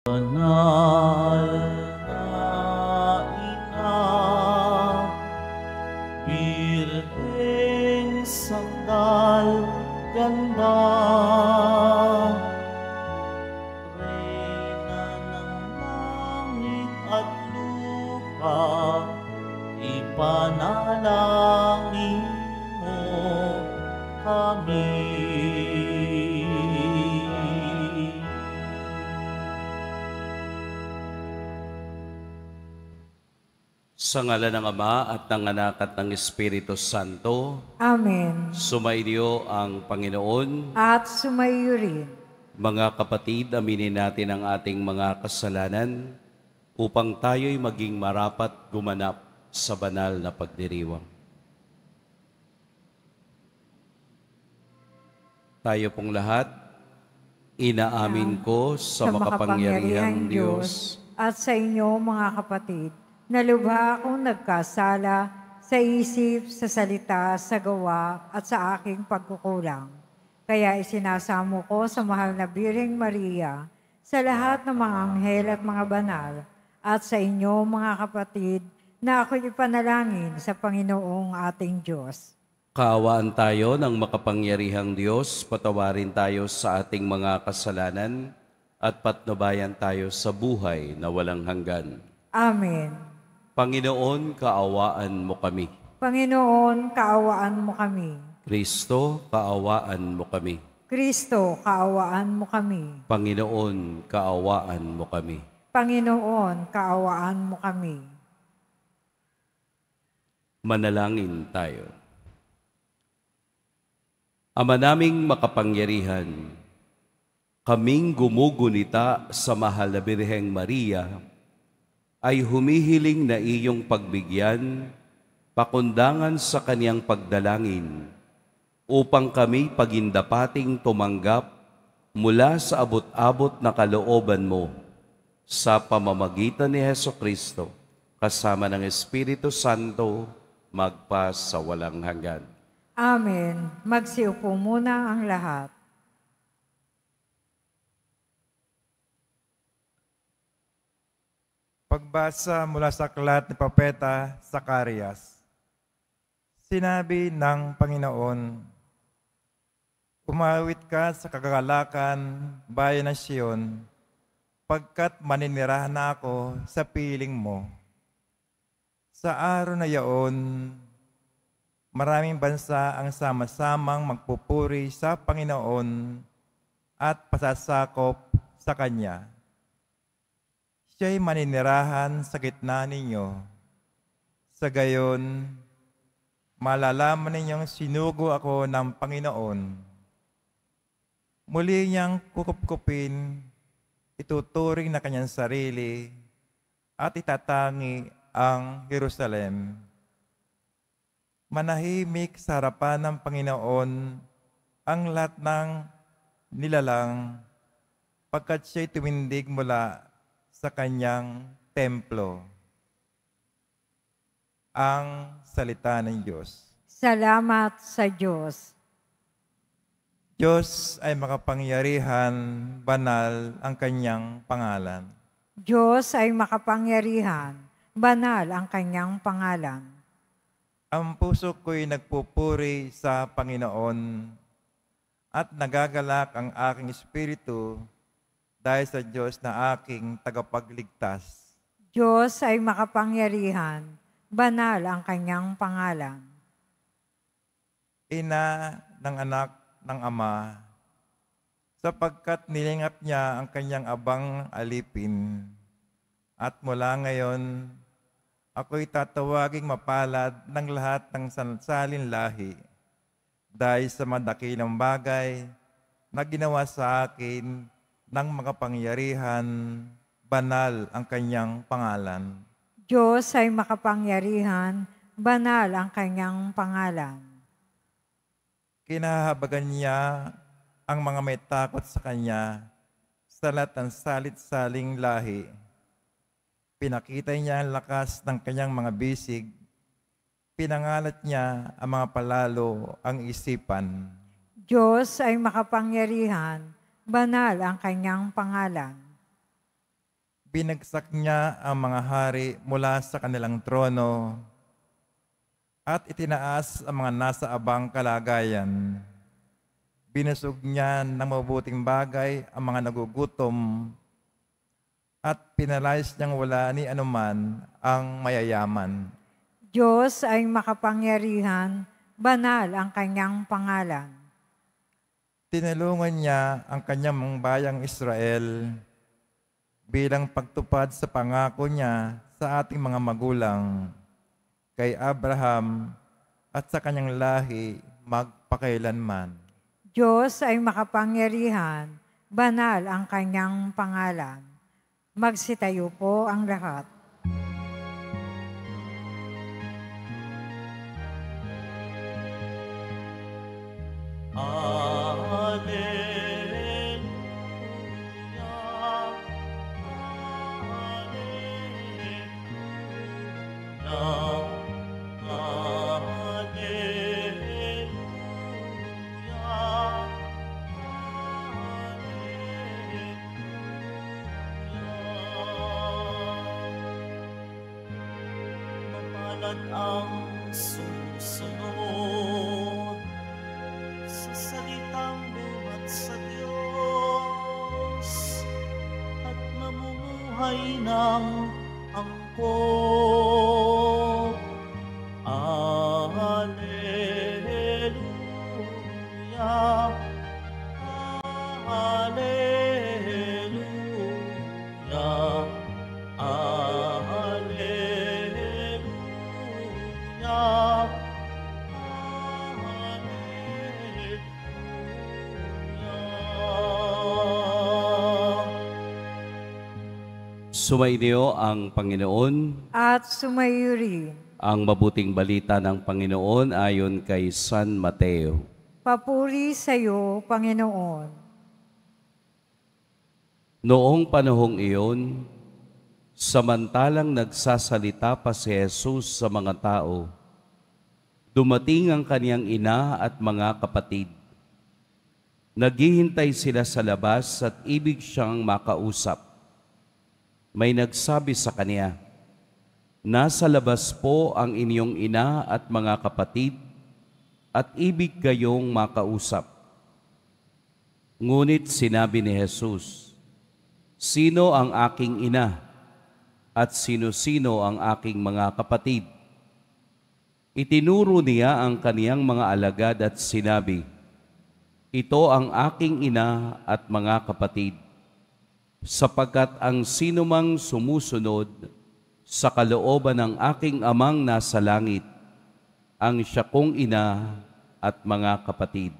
Banal na Ina, Birheng Sandal Ganda, Reyna ng langit at lupa, ipanalangin mo kami. Sa ngalan ng Ama at ng Anak at ng Espiritu Santo, Amen. sumaiyo ang Panginoon. At sumaiyo rin. Mga kapatid, aminin natin ang ating mga kasalanan upang tayo'y maging marapat gumanap sa banal na pagdiriwang. Tayo pong lahat, inaamin ko sa makapangyarihang Diyos at sa inyo mga kapatid, na lubha akong nagkasala sa isip, sa salita, sa gawa at sa aking pagkukulang. Kaya isinasamo ko sa mahal na Birheng Maria, sa lahat ng mga anghel at mga banal, at sa inyo mga kapatid, na ako'y ipanalangin sa Panginoong ating Diyos. Kaawaan tayo ng makapangyarihang Diyos, patawarin tayo sa ating mga kasalanan at patnubayan tayo sa buhay na walang hanggan. Amen. Panginoon, kaawaan mo kami. Panginoon, kaawaan mo kami. Kristo, kaawaan mo kami. Kristo, kaawaan mo kami. Panginoon, kaawaan mo kami. Panginoon, kaawaan mo kami. Manalangin tayo. Ama naming makapangyarihan, kaming gumugunita sa mahal na Birheng Maria, ay humihiling na iyong pagbigyan, pakundangan sa kaniyang pagdalangin, upang kami pagindapating tumanggap mula sa abot-abot na kalooban mo, sa pamamagitan ni Hesukristo, kasama ng Espiritu Santo, magpa sa walang hanggan. Amen. Magsiupo muna ang lahat. Pagbasa mula sa aklat ni Propeta Zacarias. Sinabi ng Panginoon, umawit ka sa kagalakan, bayan ng Siyon, pagkat maninirahan na ako sa piling mo. Sa araw na yaon, maraming bansa ang sama-samang magpupuri sa Panginoon at pasasakop sa Kanya. Siya'y maninirahan sa gitna ninyo. Sa gayon, malalaman ninyong sinugo ako ng Panginoon. Muli niyang kukupkupin, ituturing na kanyang sarili, at itatangi ang Jerusalem. Manahimik sa harapan ng Panginoon ang lahat ng nilalang, pagkat siya'y tumindig mula sa kanyang templo. Ang salita ng Diyos. Salamat sa Diyos. Diyos ay makapangyarihan, banal ang kanyang pangalan. Diyos ay makapangyarihan, banal ang kanyang pangalan. Ang puso ko'y nagpupuri sa Panginoon at nagagalak ang aking espiritu dahil sa Diyos na aking tagapagligtas. Diyos ay makapangyarihan, banal ang kanyang pangalan. Ina ng anak ng Ama, sapagkat nilingap niya ang kanyang abang alipin, at mula ngayon, ako'y tatawaging mapalad ng lahat ng salin lahi, dahil sa madakilang bagay na ginawa sa akin ng makapangyarihan, banal ang kanyang pangalan. Diyos ay makapangyarihan, banal ang kanyang pangalan. Kinahabagan niya ang mga may takot sa kanya sa lahat ng salit-saling lahi. Pinakita niya ang lakas ng kanyang mga bisig. Pinangalat niya ang mga palalo ang isipan. Diyos ay makapangyarihan, banal ang kanyang pangalan. Binagsak niya ang mga hari mula sa kanilang trono at itinaas ang mga nasa abang kalagayan. Binusog niya ng mabuting bagay ang mga nagugutom at pinalayas niyang wala ni anuman ang mayayaman. Diyos ay makapangyarihan, banal ang kanyang pangalan. Tinulungan niya ang kanyang mga bayang Israel bilang pagtupad sa pangako niya sa ating mga magulang, kay Abraham at sa kanyang lahi magpakailanman. Diyos ay makapangyarihan, banal ang kanyang pangalan. Magsitayo po ang lahat. Alleluia, Mapalad ang susunod sa salitang buhat sa Diyos at namumuhay ng angkop. Alleluia, Alleluia, Alleluia, Sumainyo ang Panginoon. At sumayo rin. Ang mabuting balita ng Panginoon ayon kay San Mateo. Papuri sa iyo, Panginoon. Noong panahong iyon, samantalang nagsasalita pa si Jesus sa mga tao, dumating ang kaniyang ina at mga kapatid. Naghihintay sila sa labas at ibig siyang makausap. May nagsabi sa kaniya, "Nasa labas po ang inyong ina at mga kapatid at ibig kayong makausap." Ngunit sinabi ni Jesus, "Sino ang aking ina at sino-sino ang aking mga kapatid?" Itinuro niya ang kaniyang mga alagad at sinabi, "Ito ang aking ina at mga kapatid, sapagkat ang sinumang sumusunod sa kalooban ng aking amang nasa langit, ang siya kong ina at mga kapatid."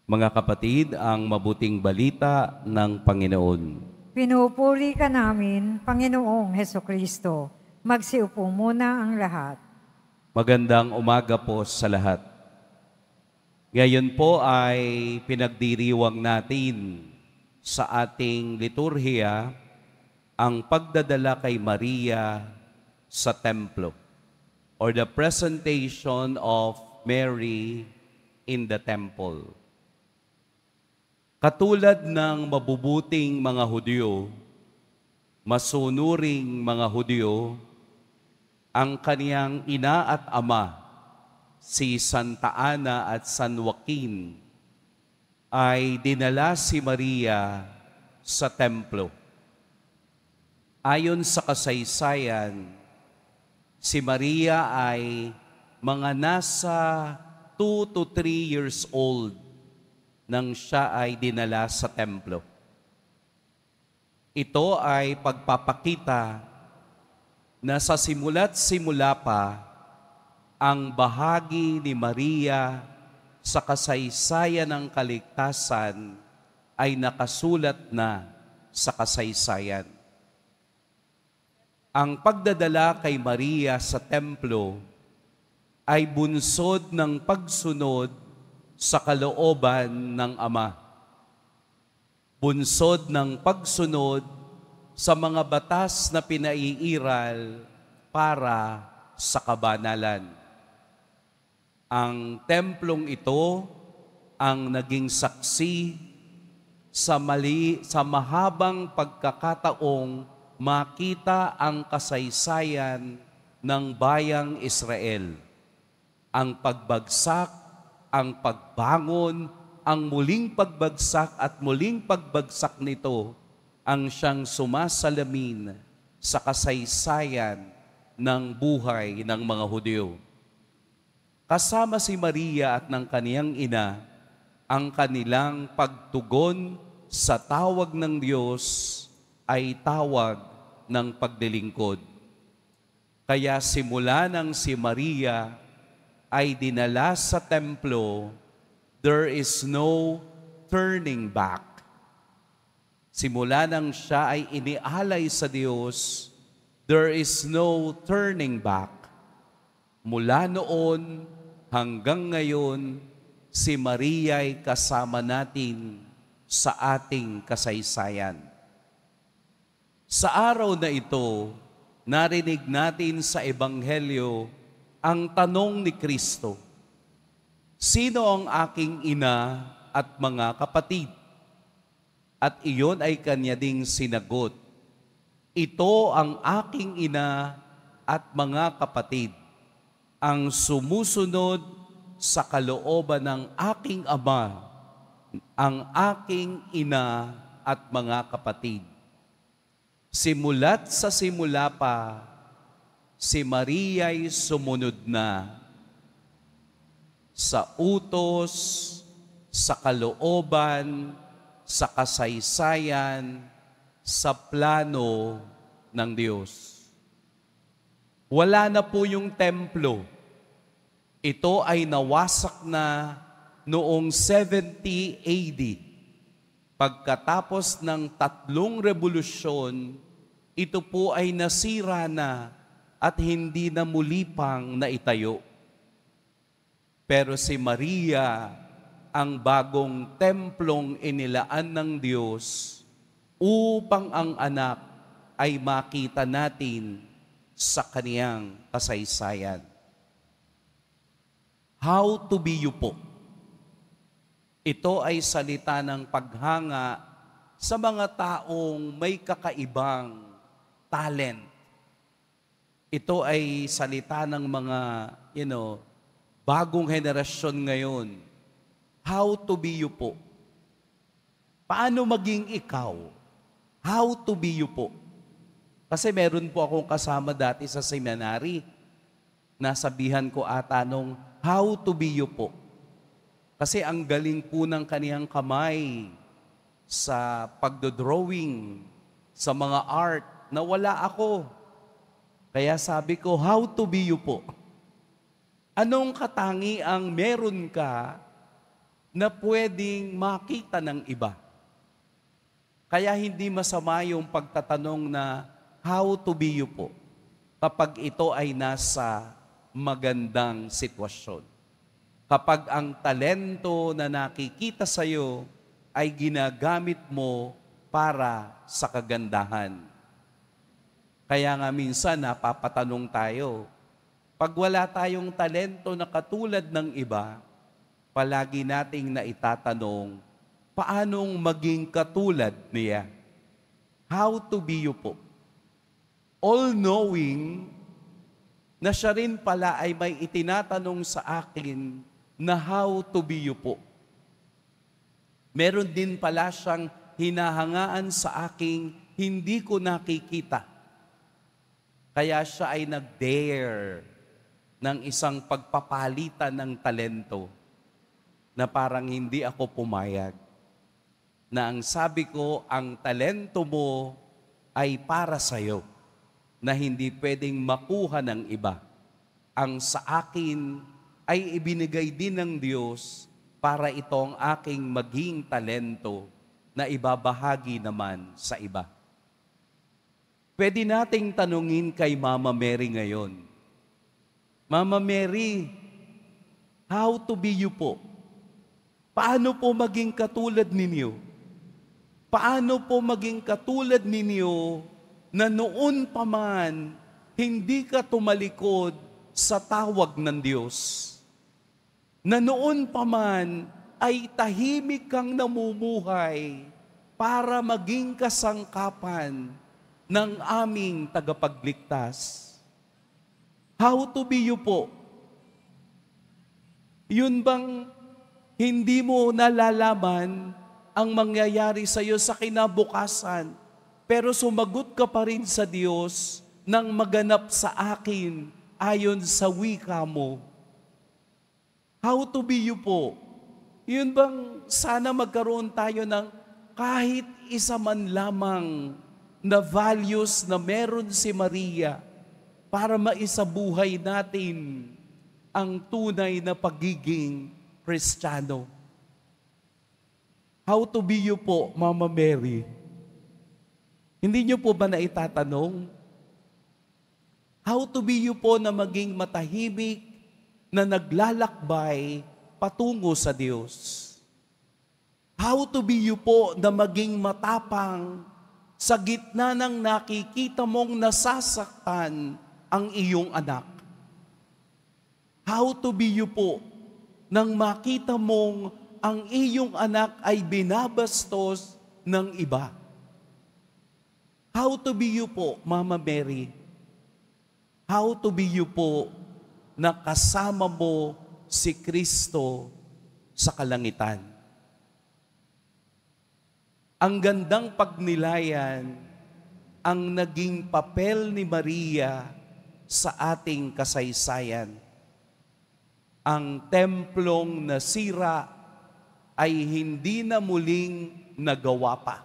Mga kapatid, ang mabuting balita ng Panginoon. Pinupuri ka namin, Panginoong Hesukristo. Magsiupo muna ang lahat. Magandang umaga po sa lahat. Ngayon po ay pinagdiriwang natin sa ating liturhiya ang pagdadala kay Maria sa templo or the presentation of Mary in the temple. Katulad ng mabubuting mga Hudyo, masunuring mga Hudyo, ang kaniyang ina at ama, si Santa Ana at San Joaquin, ay dinala si Maria sa templo. Ayon sa kasaysayan, si Maria ay mga nasa 2 to 3 years old nang siya ay dinala sa templo. Ito ay pagpapakita na sa simula't simula pa, ang bahagi ni Maria sa kasaysayan ng kaligtasan ay nakasulat na sa kasaysayan. Ang pagdadala kay Maria sa templo ay bunsod ng pagsunod sa kalooban ng Ama. Bunsod ng pagsunod sa mga batas na pinaiiral para sa kabanalan. Ang templong ito ang naging saksi sa mahabang pagkakataong makita ang kasaysayan ng bayang Israel. Ang pagbagsak, ang pagbangon, ang muling pagbagsak at muling pagbagsak nito ang siyang sumasalamin sa kasaysayan ng buhay ng mga Hudyo. Kasama si Maria at ng kaniyang ina, ang kanilang pagtugon sa tawag ng Diyos ay tawag ng paglilingkod. Kaya simula nang si Maria ay dinala sa templo, there is no turning back. Simula nang siya ay inialay sa Diyos, there is no turning back. Mula noon hanggang ngayon, si Maria ay kasama natin sa ating kasaysayan. Sa araw na ito, narinig natin sa Ebanghelyo ang tanong ni Kristo, sino ang aking ina at mga kapatid? At iyon ay kanya ding sinagot, ito ang aking ina at mga kapatid, ang sumusunod sa kalooban ng aking ama, ang aking ina at mga kapatid. Simula't sa simula pa, si Maria'y sumunod na sa utos, sa kalooban, sa kasaysayan, sa plano ng Diyos. Wala na po yung templo. Ito ay nawasak na noong 70 AD. Pagkatapos ng 3 revolusyon, ito po ay nasira na at hindi na muli pang naitayo. Pero si Maria, ang bagong templong inilaan ng Diyos upang ang anak ay makita natin sa kaniyang kasaysayan. How to be you po. Ito ay salita ng paghanga sa mga taong may kakaibang talent. Ito ay salita ng mga, bagong henerasyon ngayon. How to be you po. Paano maging ikaw? How to be you po. Kasi meron po akong kasama dati sa seminary. Nasabihan ko ata nung, how to be you po. Kasi ang galing po ng kaniyang kamay sa pagdodrawing, sa mga art, na wala ako. Kaya sabi ko, how to be you po. Anong katangiang meron ka na pwedeng makita ng iba? Kaya hindi masama yung pagtatanong na, how to be you po, kapag ito ay nasa magandang sitwasyon. Kapag ang talento na nakikita sa iyo ay ginagamit mo para sa kagandahan. Kaya nga minsan napapatanong tayo, pag wala tayong talento na katulad ng iba, palagi nating naitatanong, paanong maging katulad niya? How to be you po. All-knowing na siya rin pala ay may itinatanong sa akin na how to be you po. Meron din pala siyang hinahangaan sa aking hindi ko nakikita. Kaya siya ay nag-dare ng isang pagpapalitan ng talento na parang hindi ako pumayag. Na ang sabi ko, ang talento mo ay para sa'yo, na hindi pwedeng makuha ng iba. Ang sa akin ay ibinigay din ng Diyos para itong aking maging talento na ibabahagi naman sa iba. Pwede nating tanungin kay Mama Mary ngayon, Mama Mary, how to be you po? Paano po maging katulad ninyo? Paano po maging katulad ninyo na noon pa man hindi ka tumalikod sa tawag ng Diyos? Na noon pa man ay tahimik kang namumuhay para maging kasangkapan ng aming tagapagligtas. How to be you po? Yun bang hindi mo nalalaman ang mangyayari sa iyo sa kinabukasan, pero sumagot ka pa rin sa Diyos nang maganap sa akin ayon sa wika mo? How to be you po? Yun bang sana magkaroon tayo ng kahit isa man lamang na values na meron si Maria para maisabuhay natin ang tunay na pagiging Kristiyano. How to be you po, Mama Mary? Hindi niyo po ba naitatanong? How to be you po na maging matahimik, na naglalakbay patungo sa Diyos? How to be you po na maging matapang sa gitna ng nakikita mong nasasaktan ang iyong anak? How to be you po nang makita mong ang iyong anak ay binabastos ng iba? How to be you po, Mama Mary? How to be you po na kasama mo si Kristo sa kalangitan? Ang gandang pagnilayan ang naging papel ni Maria sa ating kasaysayan. Ang templong nasira ay hindi na muling nagawa pa.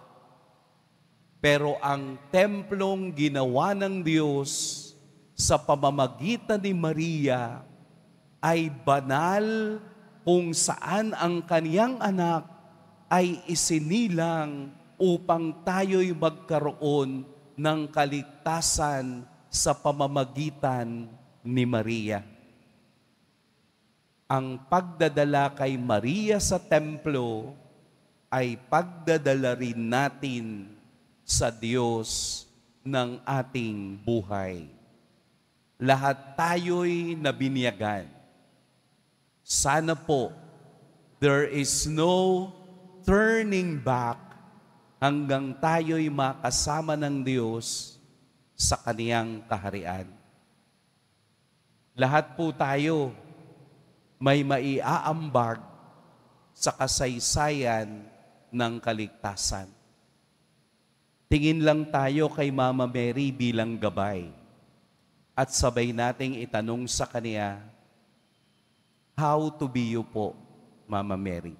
Pero ang templong ginawa ng Diyos sa pamamagitan ni Maria ay banal, kung saan ang kaniyang anak ay isinilang upang tayo'y magkaroon ng kaligtasan sa pamamagitan ni Maria. Ang pagdadala kay Maria sa templo ay pagdadala rin natin sa Diyos ng ating buhay. Lahat tayo'y nabinyagan. Sana po, there is no turning back hanggang tayo'y makasama ng Diyos sa Kaniyang kaharian. Lahat po tayo may maiaambag sa kasaysayan ng kaligtasan. Tingin lang tayo kay Mama Mary bilang gabay at sabay nating itanong sa Kaniya, how to be you po, Mama Mary?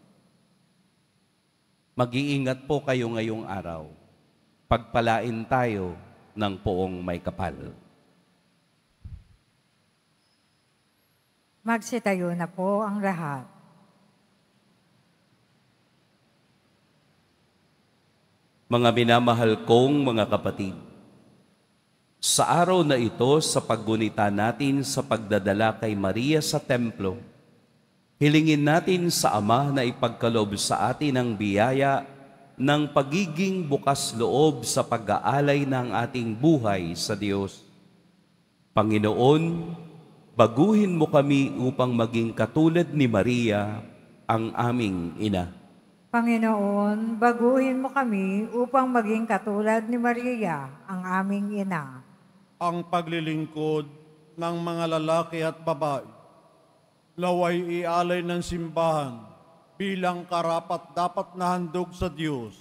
Mag-iingat po kayo ngayong araw. Pagpalain tayo ng poong may kapal. Magsitayo na po ang lahat. Mga minamahal kong mga kapatid, sa araw na ito sa paggunita natin sa pagdadala kay Maria sa templo, hilingin natin sa Ama na ipagkaloob sa atin ang biyaya ng pagiging bukas loob sa pag-aalay ng ating buhay sa Diyos. Panginoon, baguhin mo kami upang maging katulad ni Maria, ang aming ina. Panginoon, baguhin mo kami upang maging katulad ni Maria, ang aming ina. Ang paglilingkod ng mga lalaki at babae, naway ialay ng simbahan bilang karapat-dapat na handog sa Diyos.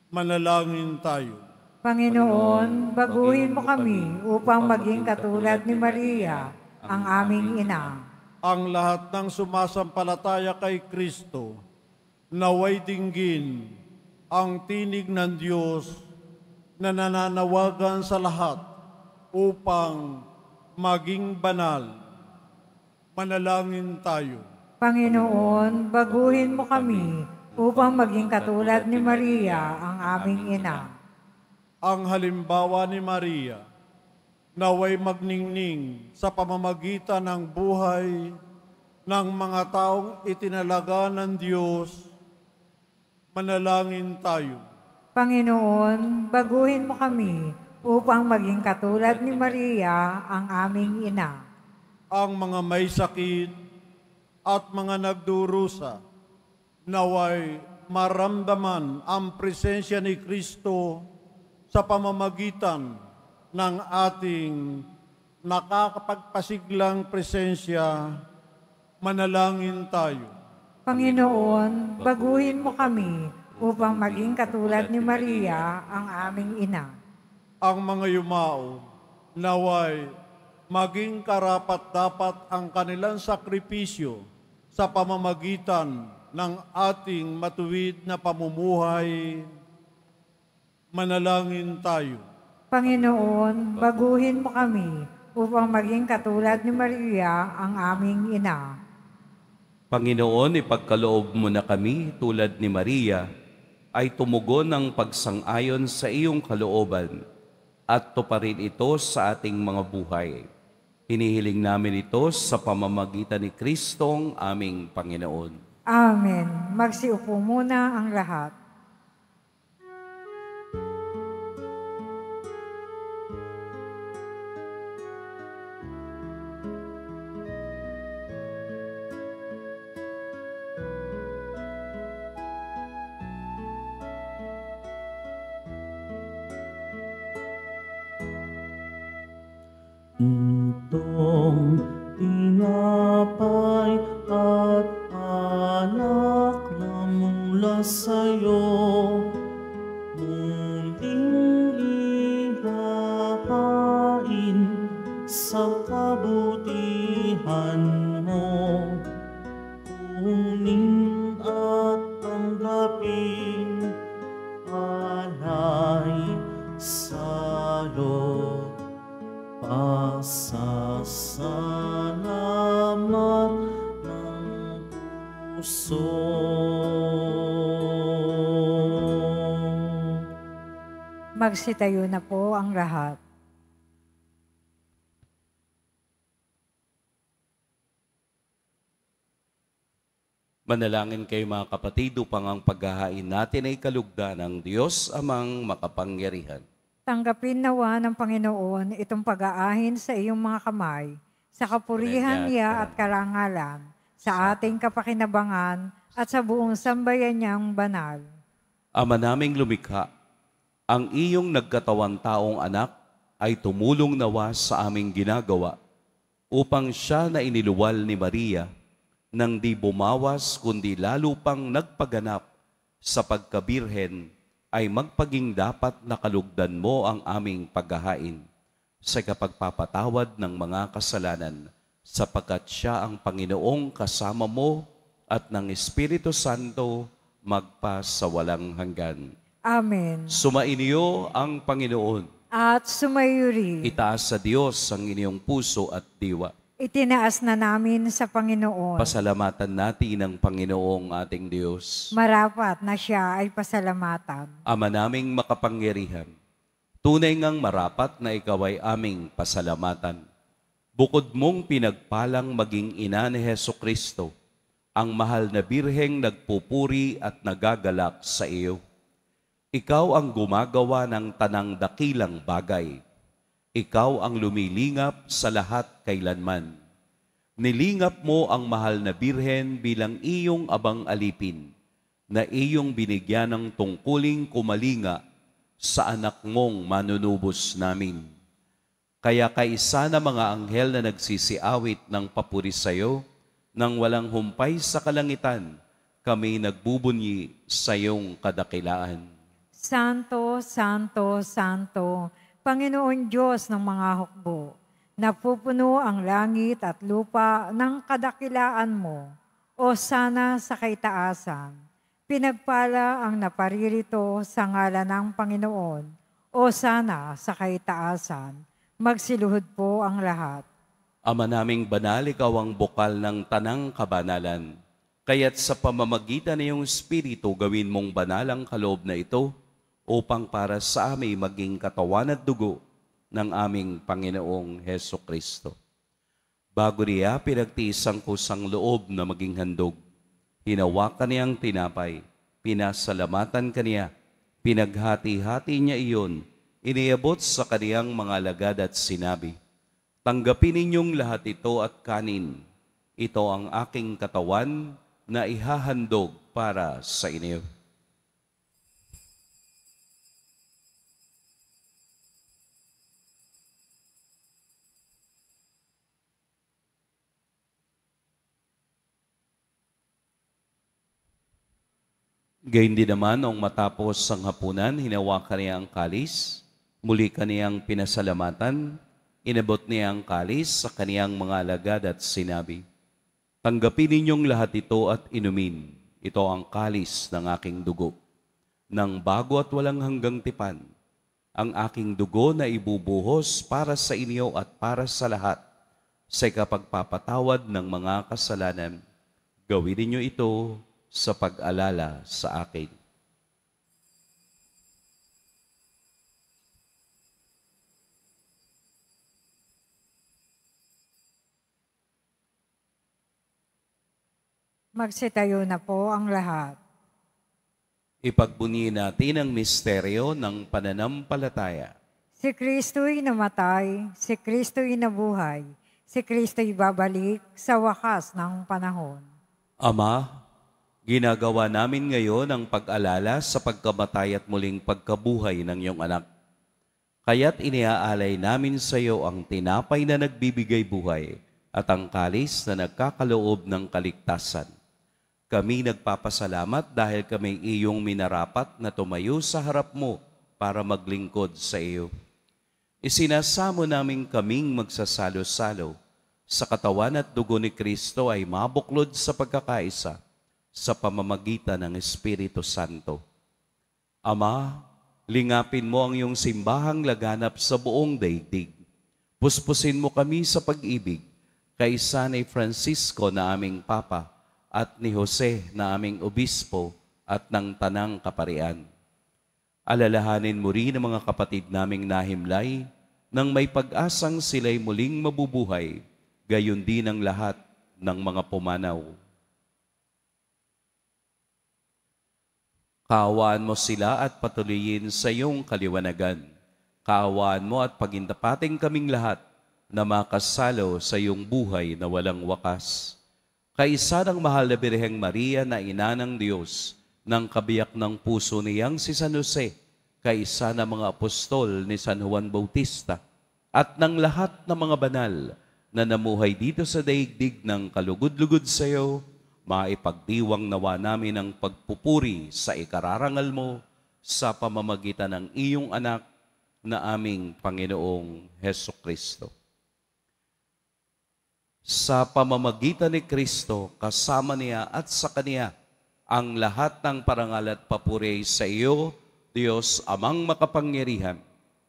Manalangin tayo. Panginoon, baguhin mo kami upang maging katulad ni Maria, ang aming ina. Ang lahat ng sumasampalataya kay Kristo, naway dinggin ang tinig ng Diyos na nananawagan sa lahat upang maging banal. Manalangin tayo. Panginoon, baguhin mo kami upang maging katulad ni Maria, ang aming ina. Ang halimbawa ni Maria, naway magningning sa pamamagitan ng buhay ng mga taong itinalaga ng Diyos. Manalangin tayo. Panginoon, baguhin mo kami upang maging katulad ni Maria, ang aming ina. Ang mga may sakit at mga nagdurusa, naway maramdaman ang presensya ni Kristo sa pamamagitan ng ating nakakapagpasiglang presensya, manalangin tayo. Panginoon, baguhin mo kami upang maging katulad ni Maria, ang aming ina. Ang mga yumao, naway maging karapat-dapat ang kanilang sakripisyo sa pamamagitan ng ating matuwid na pamumuhay. Manalangin tayo. Panginoon, baguhin mo kami upang maging katulad ni Maria, ang aming ina. Panginoon, ipagkaloob mo na kami tulad ni Maria ay tumugon ng pagsang-ayon sa iyong kalooban at tuparin ito sa ating mga buhay. Hinihiling namin ito sa pamamagitan ni Kristong aming Panginoon. Amen. Magsiupo muna ang lahat. Itong tinapay at alak na mula sa'yo, muling ihahain sa kabutihan mo. Kunin at tanggapin, alay sa'yo. Pasasalamat ng puso. Magsitayo na po ang lahat. Manalangin kayo mga kapatid upang ang paghahain natin ay kalugdan ng Diyos amang makapangyarihan. Tanggapin nawa ng Panginoon itong pag-aahin sa iyong mga kamay, sa kapurihan niya at karangalan, sa ating kapakinabangan at sa buong sambayan niyang banal. Ama naming lumikha, ang iyong nagkatawan taong anak ay tumulong nawa sa aming ginagawa upang siya na iniluwal ni Maria nang di bumawas kundi lalo pang nagpaganap sa pagkabirhen ay magpaging dapat na kalugdan mo ang aming paghahain sa kapagpapatawad ng mga kasalanan, sapagkat siya ang Panginoong kasama mo at ng Espiritu Santo magpa sa walang hanggan. Amen. Sumainyo ang Panginoon. At sumayo rin. Itaas sa Diyos ang inyong puso at diwa. Itinaas na namin sa Panginoon. Pasalamatan natin ang Panginoong ating Diyos. Marapat na siya ay pasalamatan. Ama naming makapangyarihan, tunay ngang marapat na ikaw ay aming pasalamatan. Bukod mong pinagpalang maging ina ni Hesukristo, ang mahal na birheng nagpupuri at nagagalak sa iyo. Ikaw ang gumagawa ng tanang dakilang bagay. Ikaw ang lumilingap sa lahat kailanman. Nilingap mo ang mahal na birhen bilang iyong abang alipin, na iyong binigyan ng tungkuling kumalinga sa anak mong manunubos namin. Kaya kaisa na mga anghel na nagsisiawit ng papuri sa iyo, nang walang humpay sa kalangitan, kami nagbubunyi sa iyong kadakilaan. Santo, Santo, Santo, Panginoon Diyos ng mga hukbo, napupuno ang langit at lupa ng kadakilaan mo, o sana sa kaitaasan. Pinagpala ang naparirito sa ngalan ng Panginoon, o sana sa kaitaasan. Magsiluhod po ang lahat. Ama naming banal, ikaw ang bukal ng tanang kabanalan. Kaya't sa pamamagitan ng iyong Espiritu, gawin mong banal ang kaloob na ito, upang para sa amin maging katawan at dugo ng aming Panginoong Hesukristo. Bago niya pinagtiis ang kusang loob na maging handog, hinawakan niyang tinapay, pinasalamatan kaniya, pinaghati-hati niya iyon, iniabot sa kaniyang mga alagad at sinabi, "Tanggapin ninyong lahat ito at kanin. Ito ang aking katawan na ihahandog para sa inyo." Gayun din naman, noong matapos ang hapunan, hinawakan niya ang kalis, muli kaniyang pinasalamatan, inabot niya ang kalis sa kaniyang mga alagad at sinabi, "Tanggapin ninyong lahat ito at inumin. Ito ang kalis ng aking dugo, ng bago at walang hanggang tipan, ang aking dugo na ibubuhos para sa inyo at para sa lahat, sa ikapagpapatawad ng mga kasalanan. Gawin ninyo ito sa pag-alala sa akin." Magsitayo na po ang lahat. Ipagbunyi natin ang misteryo ng pananampalataya. Si Kristo'y namatay, si Kristo'y nabuhay, si Kristo'y babalik sa wakas ng panahon. Ama, ginagawa namin ngayon ang pag-alala sa pagkamatay at muling pagkabuhay ng iyong anak. Kaya't iniaalay namin sa iyo ang tinapay na nagbibigay buhay at ang kalis na nagkakaloob ng kaligtasan. Kami nagpapasalamat dahil kami iyong minarapat na tumayo sa harap mo para maglingkod sa iyo. Isinasamo namin kaming magsasalo-salo sa katawan at dugo ni Kristo ay mabuklod sa pagkakaisa sa pamamagitan ng Espiritu Santo. Ama, lingapin mo ang iyong simbahang laganap sa buong daigdig. Puspusin mo kami sa pag-ibig kaisa ni Francisco na aming Papa at ni Jose na aming Obispo at ng Tanang Kaparian. Alalahanin mo rin ang mga kapatid naming nahimlay nang may pag-asang sila'y muling mabubuhay, gayon din ang lahat ng mga pumanaw. Kaawaan mo sila at patuloyin sa iyong kaliwanagan. Kaawaan mo at pagindapating kaming lahat na makasalo sa iyong buhay na walang wakas. Kaisa ng mahal na Birheng Maria na ina ng Diyos, ng kabiyak ng puso niyang si San Jose, kaisa ng mga apostol ni San Juan Bautista, at ng lahat ng mga banal na namuhay dito sa daigdig ng kalugod-lugod sa iyo, maipagdiwang nawa namin ang pagpupuri sa ikararangal mo sa pamamagitan ng iyong anak na aming Panginoong Hesukristo. Sa pamamagitan ni Kristo, kasama niya at sa Kaniya, ang lahat ng parangal at papuri sa iyo, Diyos Amang makapangyarihan,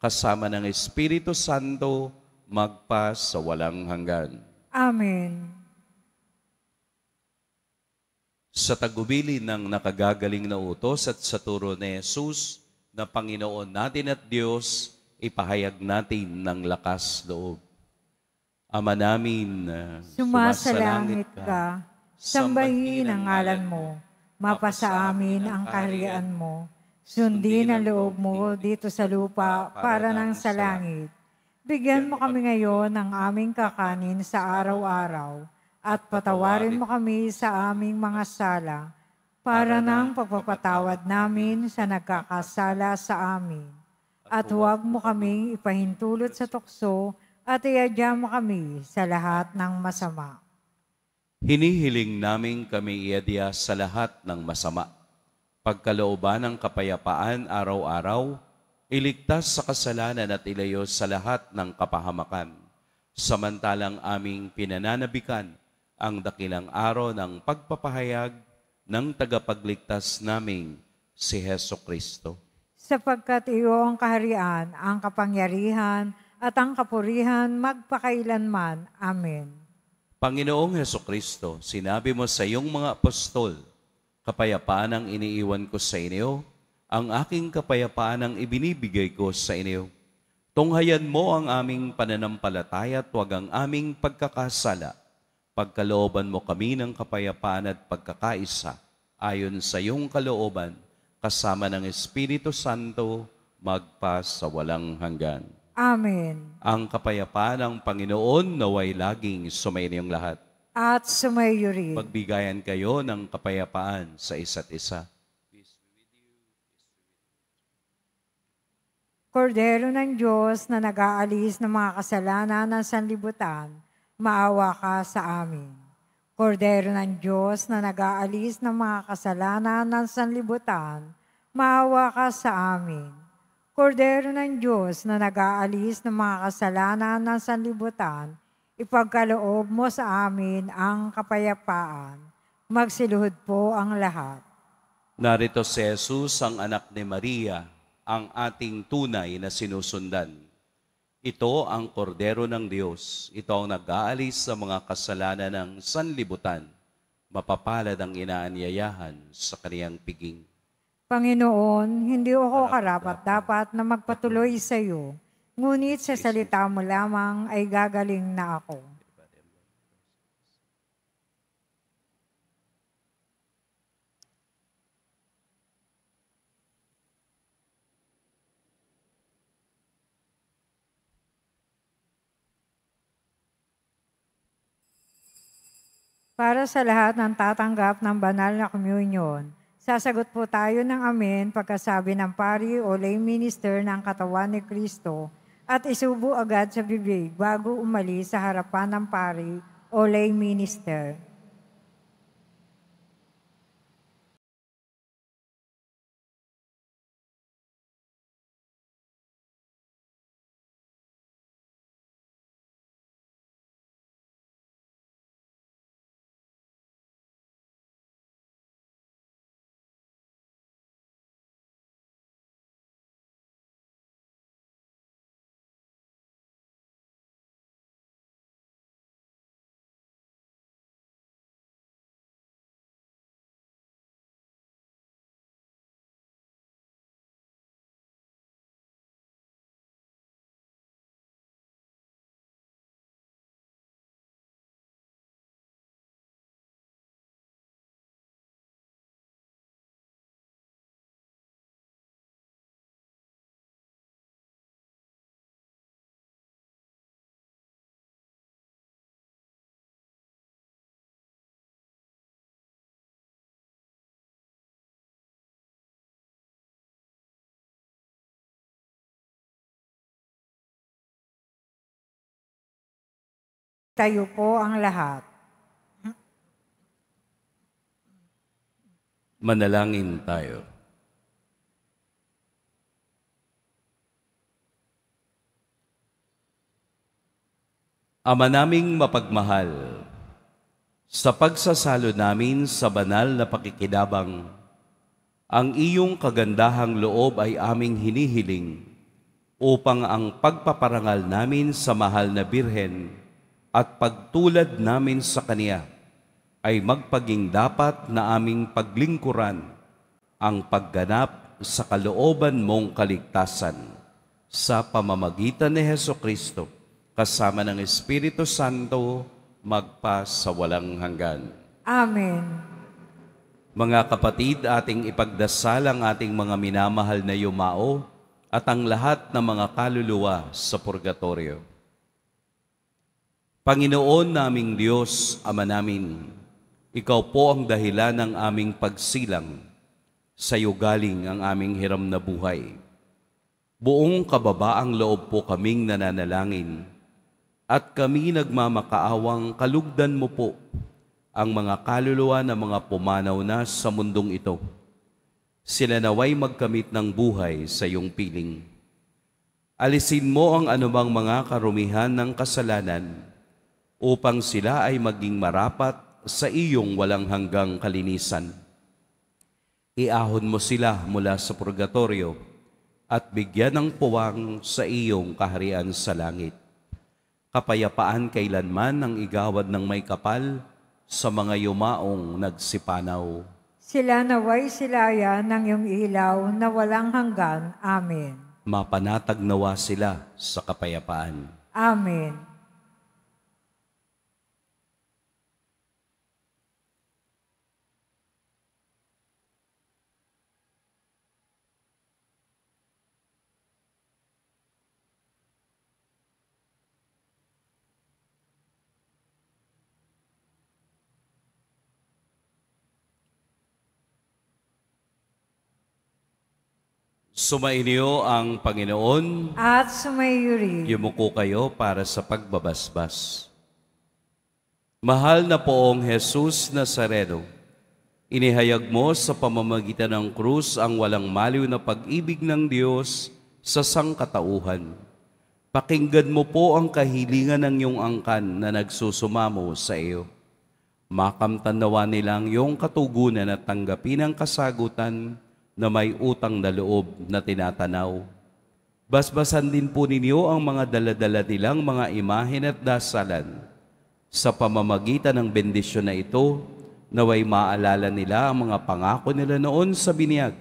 kasama ng Espiritu Santo, magpa sa walang hanggan. Amen. Sa tagubili ng nakagagaling na utos at sa turo ni Jesus na Panginoon natin at Diyos, ipahayag natin ng lakas loob. Ama namin, Sumasalangit ka, sambahin ang ngalan mo, mapasa amin ang kaharian mo, sundin ang loob mo dito sa lupa para nang sa langit. Bigyan mo kami ngayon ng aming kakanin sa araw-araw at patawarin mo kami sa aming mga sala para nang pagpapatawad namin sa nagkakasala sa amin. At huwag mo kaming ipahintulot sa tukso at iadya mo kami sa lahat ng masama. hinihiling namin kami iadya sa lahat ng masama. Pagkalooban ng kapayapaan araw-araw, iligtas sa kasalanan at ilayo sa lahat ng kapahamakan. Samantalang aming pinananabikan ang dakilang araw ng pagpapahayag ng tagapagligtas naming si Hesukristo. Sapagkat iyo ang kaharian, ang kapangyarihan, at ang kapurihan magpakailanman. Amen. Panginoong Hesukristo, sinabi mo sa iyong mga apostol, kapayapaan ang iniiwan ko sa inyo, ang aking kapayapaan ang ibinibigay ko sa inyo. Tunghayan mo ang aming pananampalataya at huwag ang aming pagkakasala. Pagkalooban mo kami ng kapayapaan at pagkakaisa, ayon sa iyong kalooban, kasama ng Espiritu Santo, magpa sa walang hanggan. Amen. Ang kapayapaan ng Panginoon naway laging sumainiyong lahat. At sumayo rin. Magbigayan kayo ng kapayapaan sa isa't isa. Kordero ng Diyos na nag-aalis ng mga kasalanan ng sanlibutan, maawa ka sa amin. Kordero ng Diyos na nag-aalis ng mga kasalanan ng sanlibutan, maawa ka sa amin. Kordero ng Diyos na nag-aalis ng mga kasalanan ng sanlibutan, ipagkaloob mo sa amin ang kapayapaan. Magsiluhod po ang lahat. Narito si Jesus, ang anak ni Maria, ang ating tunay na sinusundan. Ito ang kordero ng Diyos. Ito ang nag-aalis sa mga kasalanan ng sanlibutan. Mapapalad ang inaanyayahan sa kaniyang piging. Panginoon, hindi ako karapat-dapat na magpatuloy sa iyo, ngunit sa salita mo lamang ay gagaling na ako. Para sa lahat ng tatanggap ng banal na komunyon, sasagot po tayo ng amen pagkasabi ng pari o lay minister ng katawan ni Kristo at isubo agad sa bibig bago umalis sa harapan ng pari o lay minister. Tayo po ang lahat. Manalangin tayo. Ama naming mapagmahal, sa pagsasalo namin sa banal na pakikinabang, ang iyong kagandahang loob ay aming hinihiling upang ang pagpaparangal namin sa mahal na Birhen at pagtulad namin sa Kaniya ay magpaging dapat na aming paglingkuran ang pagganap sa kalooban mong kaligtasan sa pamamagitan ni Hesukristo kasama ng Espiritu Santo magpa sa walang hanggan. Amen. Mga kapatid, ating ipagdasal ang ating mga minamahal na yumao at ang lahat ng mga kaluluwa sa purgatorio. Panginoon naming Diyos, Ama namin, Ikaw po ang dahilan ng aming pagsilang. Sa iyo galing ang aming hiram na buhay. Buong kababaang loob po kaming nananalangin at kami nagmamakaawang kalugdan mo po ang mga kaluluwa na mga pumanaw na sa mundong ito. Sila naway magkamit ng buhay sa iyong piling. Alisin mo ang anumang mga karumihan ng kasalanan upang sila ay maging marapat sa iyong walang hanggang kalinisan. Iahon mo sila mula sa purgatorio at bigyan ng puwang sa iyong kaharian sa langit. Kapayapaan kailanman ang igawad ng may kapal sa mga yumaong nagsipanaw. Sila naway silayan ng iyong ilaw na walang hanggan. Amen. Mapanatag nawa sila sa kapayapaan. Amen. Sumainyo ang Panginoon. At sumayo rin. Yumuko kayo para sa pagbabasbas. Mahal na Poong Jesus Nazareno, inihayag mo sa pamamagitan ng krus ang walang maliw na pag-ibig ng Diyos sa sangkatauhan. Pakinggan mo po ang kahilingan ng iyong angkan na nagsusumamo sa iyo. Makamtan nawa nilang iyong katugunan at tanggapin ang kasagutan na may utang na loob na tinatanaw. Basbasan din po ninyo ang mga daladala nilang mga imahen at dasalan. Sa pamamagitan ng bendisyon na ito, naway maalala nila ang mga pangako nila noon sa binyag,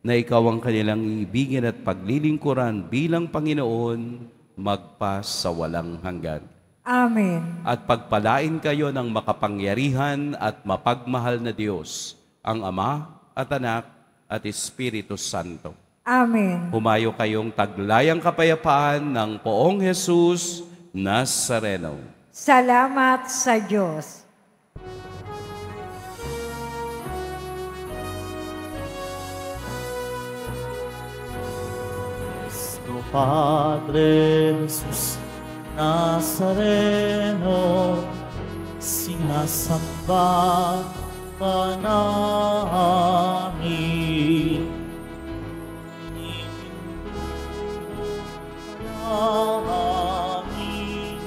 na ikaw ang kanilang iibigin at paglilingkuran bilang Panginoon, magpa sa walang hanggan. Amen. At pagpalain kayo ng makapangyarihan at mapagmahal na Diyos, ang Ama at Anak at Espiritu Santo. Amen. Humayo kayong taglayang kapayapaan ng Poong Jesus Nazareno. Salamat sa Diyos. Cristo Padre Jesus Nazareno, sinasamba ka namin. Namin,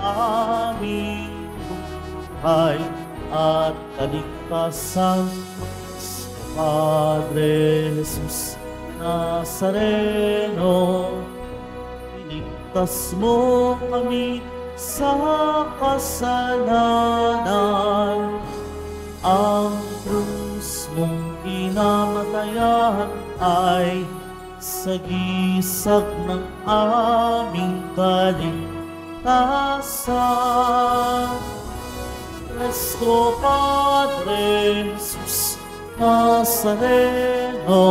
aming buhay at kaligtasan. Padre Jesus Nazareno, iligtas mo kami sa kasalanan. Ang krus mong pinamatayan ay sagisag ng aming kaligtasan. Cristo Padre Jesus Nazareno,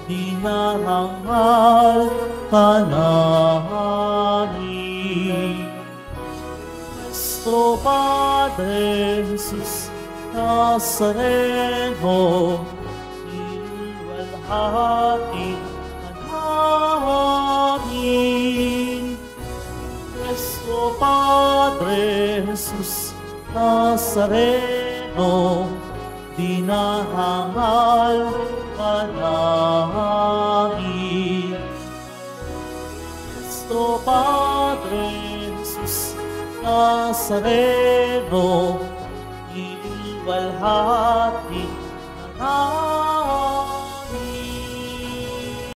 dinarangal ka namin. Cristo Padre Jesus Nazareno, iluwalhati namin. Cristo Padre Jesus Nazareno, dinarangal ka namin. Cristo Padre Jesus Nazareno, iluwalhati